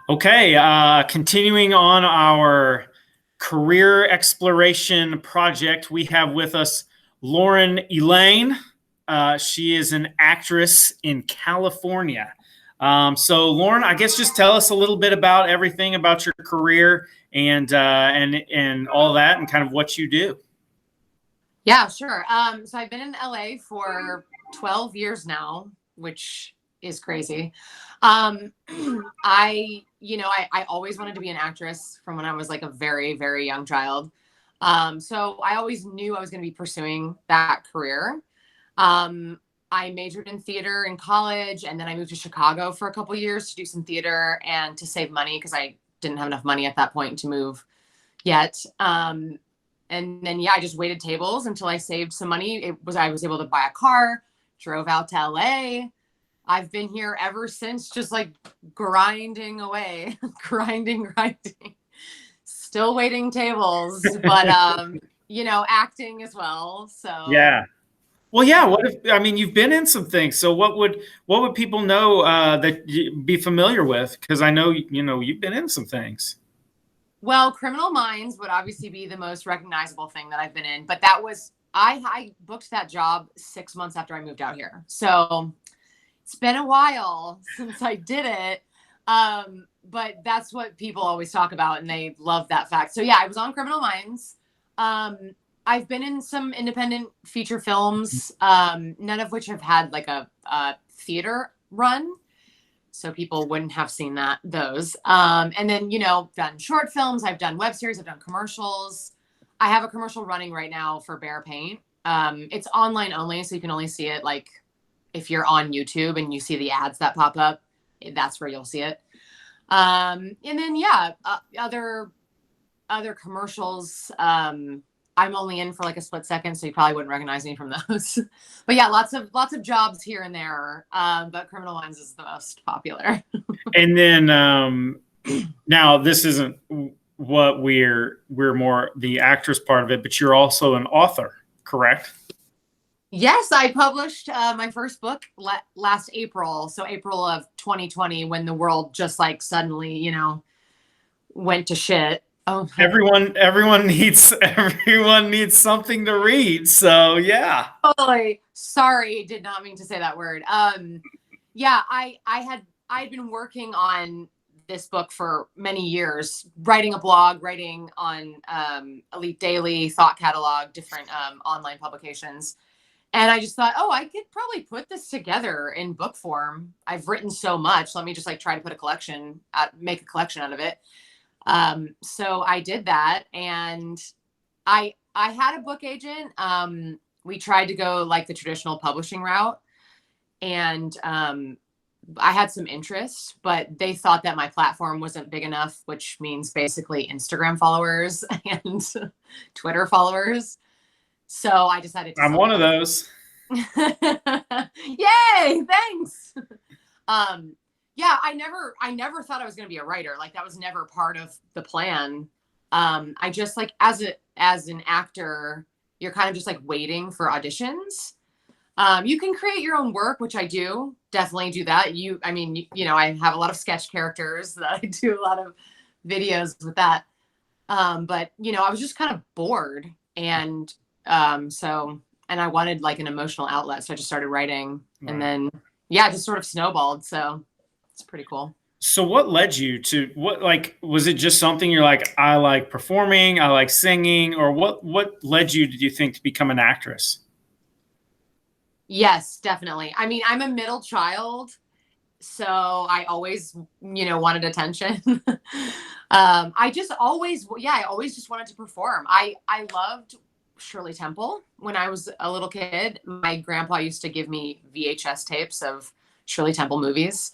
Okay, continuing on our career exploration project, we have with us Lauren Elaine. She is an actress in California. So, Lauren, I guess just tell us a little bit about everything about your career and all that, and kind of what you do. Yeah, sure. So I've been in LA for 12 years now, which is crazy. Um, I always wanted to be an actress from when I was like a very, very young child. So I always knew I was going to be pursuing that career. Um, I majored in theater in college, and then I moved to Chicago for a couple years to do some theater and to save money because I didn't have enough money at that point to move yet. And then I just waited tables until I saved some money. I was able to buy a car, drove out to LA. I've been here ever since, just like grinding away, grinding, still waiting tables, but acting as well. So Yeah. Well, yeah. What if, I mean, you've been in some things. So what would people know that you be familiar with? Because I know you've been in some things. well, Criminal Minds would obviously be the most recognizable thing that I've been in, but that was I booked that job 6 months after I moved out here. So it's been a while since I did it. But that's what people always talk about, and they love that fact. So yeah, I was on Criminal Minds. I've been in some independent feature films, none of which have had like a theater run, so people wouldn't have seen those. And then done short films. I've done web series. I've done commercials. I have a commercial running right now for Bear Paint. It's online only, so you can only see it like if you're on YouTube and you see the ads that pop up, that's where you'll see it. And then other commercials. I'm only in for like a split second, so you probably wouldn't recognize me from those. But yeah, lots of jobs here and there. But Criminal Minds is the most popular. And then now this isn't what we're more the actress part of it, but you're also an author, correct? Yes, I published my first book last April. So April of 2020, when the world just like suddenly, went to shit. Oh, Everyone needs something to read. So yeah. totally. Sorry, did not mean to say that word. Yeah, I'd been working on this book for many years, writing a blog, writing on Elite Daily, Thought Catalog, different online publications. And I just thought, oh, I could probably put this together in book form. I've written so much. Let me just like try to make a collection out of it. So I did that, and I had a book agent. We tried to go like the traditional publishing route, and I had some interest, but they thought that my platform wasn't big enough, which means basically Instagram followers and Twitter followers. So I decided to I'm one of those. Yay, thanks. Yeah, I never thought I was going to be a writer. Like that was never part of the plan. I just like as an actor, you're kind of just like waiting for auditions. You can create your own work, which I do. Definitely do that. I have a lot of sketch characters that I do a lot of videos with that. But I was just kind of bored, and and I wanted like an emotional outlet, so I just started writing, and then it just sort of snowballed. So it's pretty cool. So what led you to was it just something you're like, I like performing, I like singing, or what led you, did you think, to become an actress? Yes, definitely. I mean, I'm a middle child, so I always, wanted attention. I always just wanted to perform. I loved Shirley Temple when I was a little kid. My grandpa used to give me VHS tapes of Shirley Temple movies,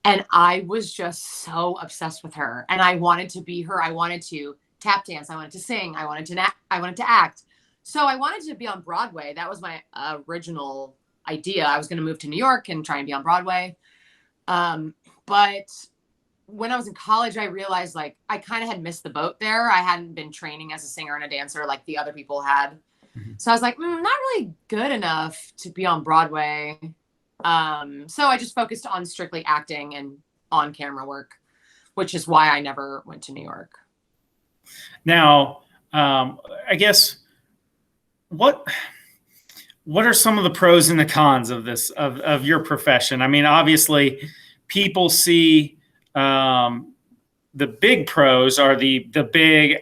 and I was just so obsessed with her, and I wanted to be her. I wanted to tap dance. I wanted to sing. I wanted to act. So I wanted to be on Broadway. That was my original idea. I was going to move to New York and try and be on Broadway. But when I was in college, I realized like I kind of had missed the boat there. I hadn't been training as a singer and a dancer like the other people had. Mm-hmm. So I was like, not really good enough to be on Broadway. So I just focused on strictly acting and on camera work, which is why I never went to New York. Now, I guess what are some of the pros and the cons of this of your profession? I mean, obviously, people see the big pros are the big,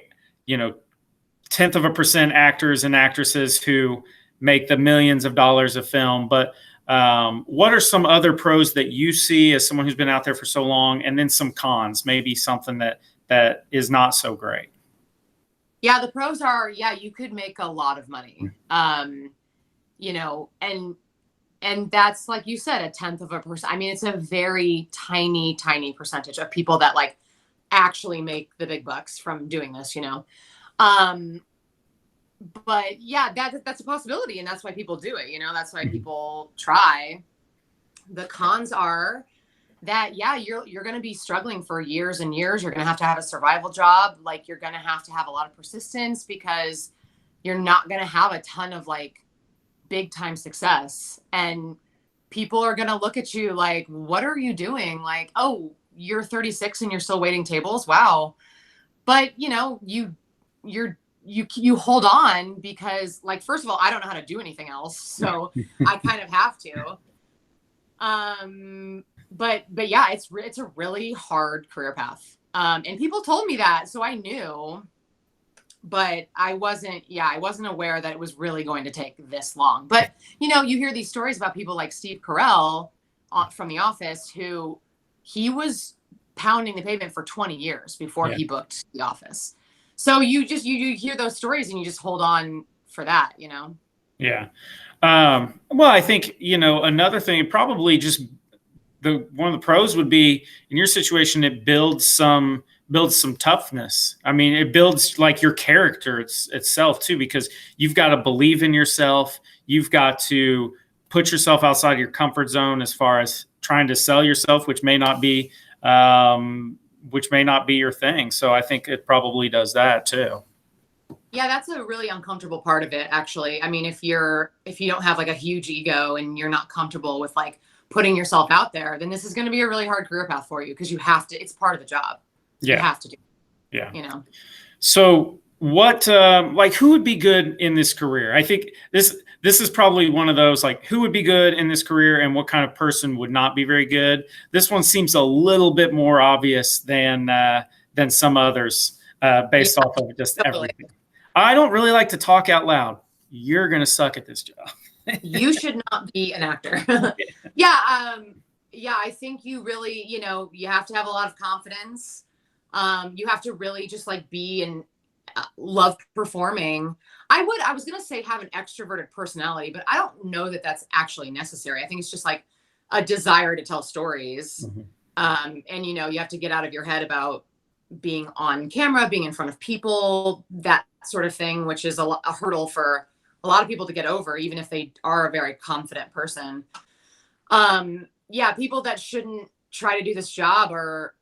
tenth of a percent actors and actresses who make the millions of dollars of film. But what are some other pros that you see as someone who's been out there for so long, and then some cons, maybe something that is not so great? Yeah, the pros are, you could make a lot of money. And that's, like you said, a tenth of a percent. I mean, it's a very tiny, tiny percentage of people that like actually make the big bucks from doing this, but yeah, that's a possibility. And that's why people do it. That's why people try. The cons are that, you're going to be struggling for years and years. You're going to have a survival job. Like, you're going to have a lot of persistence, because you're not going to have a ton of like big time success. And people are going to look at you like, what are you doing? Like, oh, you're 36 and you're still waiting tables. Wow. But you hold on, because, like, first of all, I don't know how to do anything else. So I kind of have to. But yeah, it's a really hard career path. And people told me that, so I knew, but I wasn't aware that it was really going to take this long. But, you hear these stories about people like Steve Carell from The Office, who he was pounding the pavement for 20 years before he booked The Office. So you hear those stories and you just hold on for that, Yeah. Well, I think, another thing, probably just one of the pros would be, in your situation, it builds some toughness. I mean, it builds like your character itself too, because you've got to believe in yourself. You've got to put yourself outside your comfort zone as far as trying to sell yourself, which may not be your thing. So I think it probably does that too. Yeah, that's a really uncomfortable part of it, actually. I mean, if you don't have like a huge ego and you're not comfortable with like putting yourself out there, then this is going to be a really hard career path for you, because you have to. It's part of the job. Yeah. You have to do it, Yeah. So what, who would be good in this career? I think this is probably one of those, like, who would be good in this career and what kind of person would not be very good. This one seems a little bit more obvious than some others, based off of just everything. I don't really like to talk out loud. You're going to suck at this job. You should not be an actor. I think you really, you have to have a lot of confidence. You have to really just like be and love performing. I was going to say have an extroverted personality, but I don't know that that's actually necessary. I think it's just like a desire to tell stories. Mm-hmm. And, you have to get out of your head about being on camera, being in front of people, that sort of thing, which is a hurdle for a lot of people to get over, even if they are a very confident person. People that shouldn't try to do this job are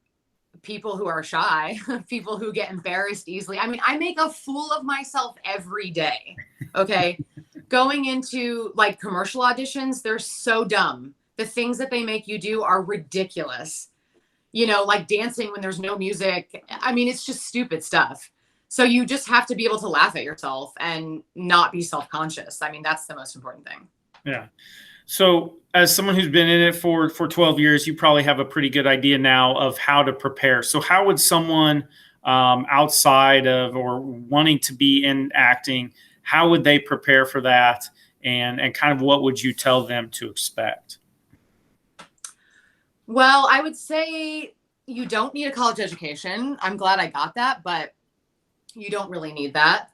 people who are shy, people who get embarrassed easily. I mean, I make a fool of myself every day. Okay. Going into like commercial auditions, they're so dumb. The things that they make you do are ridiculous. Like dancing when there's no music. I mean, it's just stupid stuff. So you just have to be able to laugh at yourself and not be self-conscious. I mean, that's the most important thing. Yeah. So as someone who's been in it for 12 years, you probably have a pretty good idea now of how to prepare. So how would someone outside of or wanting to be in acting, how would they prepare for that? And kind of what would you tell them to expect? Well, I would say you don't need a college education. I'm glad I got that, but you don't really need that.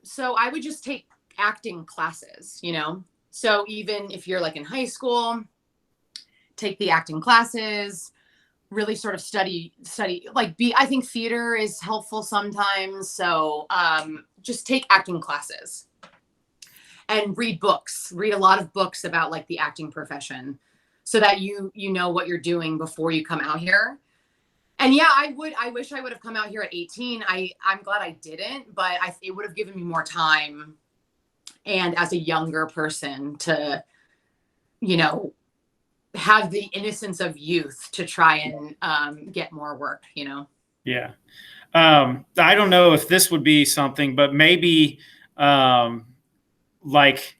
So I would just take acting classes, So even if you're like in high school, take the acting classes, really sort of study, I think theater is helpful sometimes. So just take acting classes and read a lot of books about like the acting profession, so that you know what you're doing before you come out here. And yeah, I wish I would have come out here at 18. I'm glad I didn't, but it would have given me more time. And as a younger person to, have the innocence of youth to try and get more work, you know? Yeah. I don't know if this would be something, but maybe like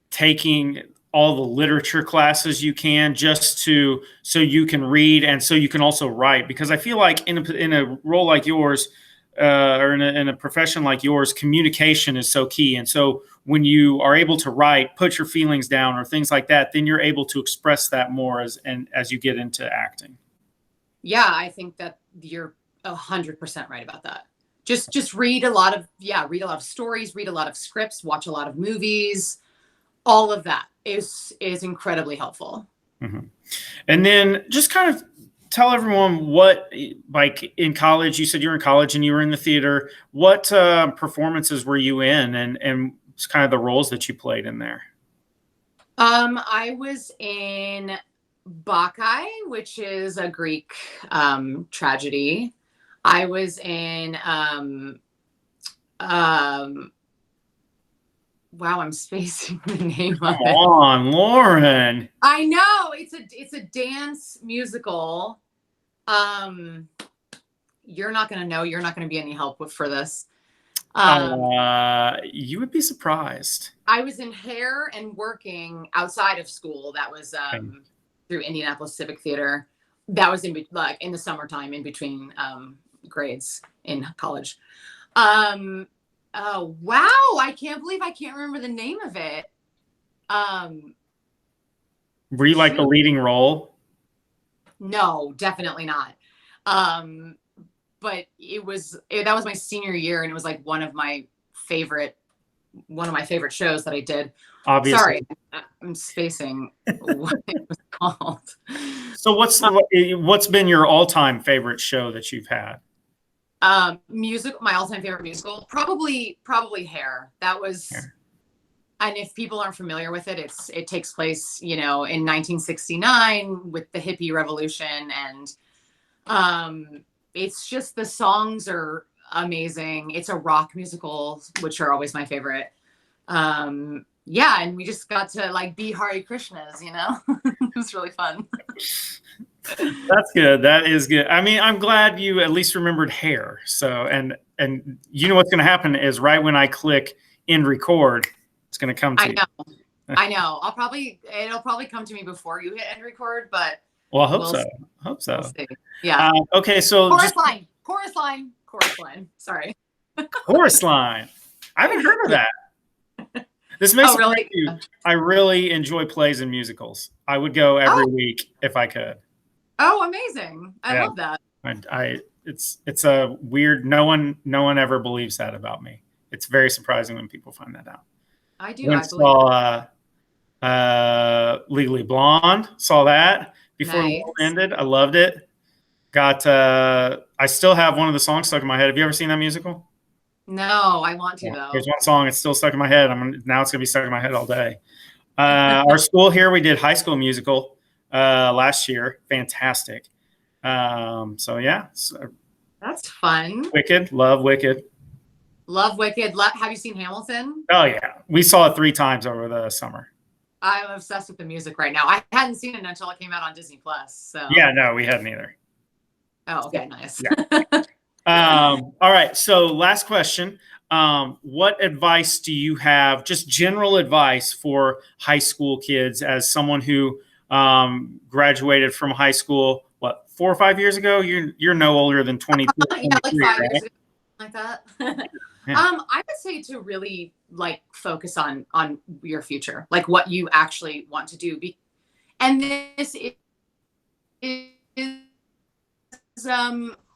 taking all the literature classes you can just to so you can read and so you can also write, because I feel like in a role like yours, or in a profession like yours, communication is so key. And so when you are able to write, put your feelings down or things like that, then you're able to express that more as you get into acting. Yeah, I think that you're 100% right about that. Just read a lot of, read a lot of stories, read a lot of scripts, watch a lot of movies. All of that is incredibly helpful. Mm-hmm. And then just kind of tell everyone what, like in college, you said you were in college and you were in the theater. What performances were you in, and kind of the roles that you played in there? I was in Bacchae, which is a Greek tragedy. I was in wow, I'm spacing the name of Come it. on, Lauren. I know it's a dance musical. You're not gonna know. You're not gonna be any help for this. You would be surprised. I was in Hair and working outside of school. That was through Indianapolis Civic Theater. That was in the summertime, in between grades in college. Oh wow! I can't believe I can't remember the name of it. Were you like the leading role? No, definitely not. But that was my senior year, and it was like one of my favorite shows that I did. Obviously. Sorry, I'm spacing what it was called. So what's been your all-time favorite show that you've had? My all-time favorite musical, probably Hair. That was Hair. And if people aren't familiar with it, it takes place, in 1969 with the hippie revolution, and it's just, the songs are amazing. It's a rock musical, which are always my favorite. And we just got to be Hare Krishnas, It was really fun. That's good. That is good. I mean, I'm glad you at least remembered Hair. So, and what's going to happen is right when I click end record, it's going to come to you. I know. It'll probably come to me before you hit end record, but well, I hope so. I hope so. We'll see. Yeah. Okay. So chorus line. Sorry. Chorus line. I haven't heard of that. This makes me really? I really enjoy plays and musicals. I would go every week if I could. Oh, amazing. I love that. It's a weird, no one ever believes that about me. It's very surprising when people find that out. I do. I saw Legally Blonde, saw that before the world ended. I loved it. I still have one of the songs stuck in my head. Have you ever seen that musical? No, I want to though. There's one song that's still stuck in my head. Now it's gonna be stuck in my head all day. Our school here, we did High School Musical last year. Fantastic. So yeah, that's fun. Wicked, love Wicked. Have you seen Hamilton? Oh yeah, we saw it 3 times over the summer. I'm obsessed with the music right now. I hadn't seen it until it came out on Disney Plus. So yeah, no, we hadn't either. Oh, okay, nice. Yeah. All right. So last question. What advice do you have, just general advice for high school kids, as someone who graduated from high school, 4 or 5 years ago? You're no older than 22. Yeah, like 5 years ago, like that. Yeah. I would say to really focus on your future, like what you actually want to do. And this is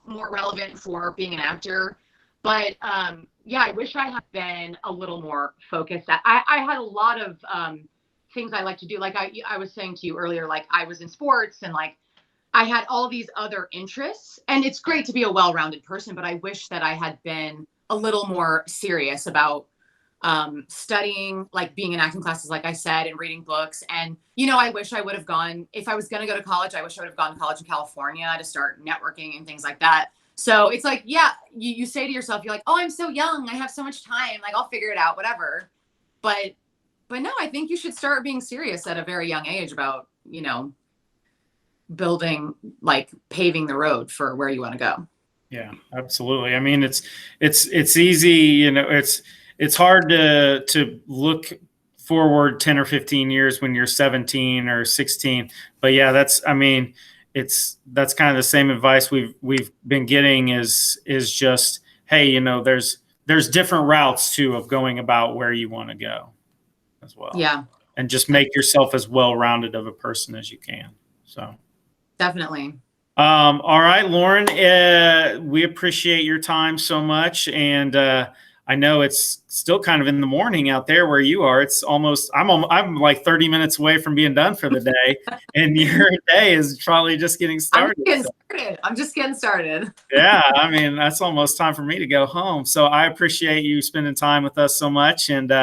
more relevant for being an actor, but I wish I had been a little more focused. I had a lot of things I like to do. Like I was saying to you earlier, I was in sports and I had all these other interests, and it's great to be a well-rounded person, but I wish that I had been a little more serious about studying, being in acting classes, like I said, and reading books. And, I wish I would have gone, if I was going to go to college, I wish I would have gone to college in California to start networking and things like that. So it's you say to yourself, you're like, oh, I'm so young. I have so much time. I'll figure it out, whatever. But no, I think you should start being serious at a very young age about, building, like paving the road for where you want to go. Yeah, absolutely. I mean, it's easy, you know, it's hard to look forward 10 or 15 years when you're 17 or 16. But yeah, I mean, that's kind of the same advice we've been getting is just, hey, you know, there's different routes too of going about where you want to go as well. Yeah. And just make yourself as well-rounded of a person as you can. So definitely. All right, Lauren, we appreciate your time so much. And I know it's still kind of in the morning out there where you are. It's almost, I'm like 30 minutes away from being done for the day. And your day is probably just getting started. I'm just getting started. Yeah, I mean, that's almost time for me to go home. So I appreciate you spending time with us so much. And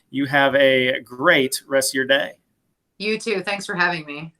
you have a great rest of your day. You too. Thanks for having me.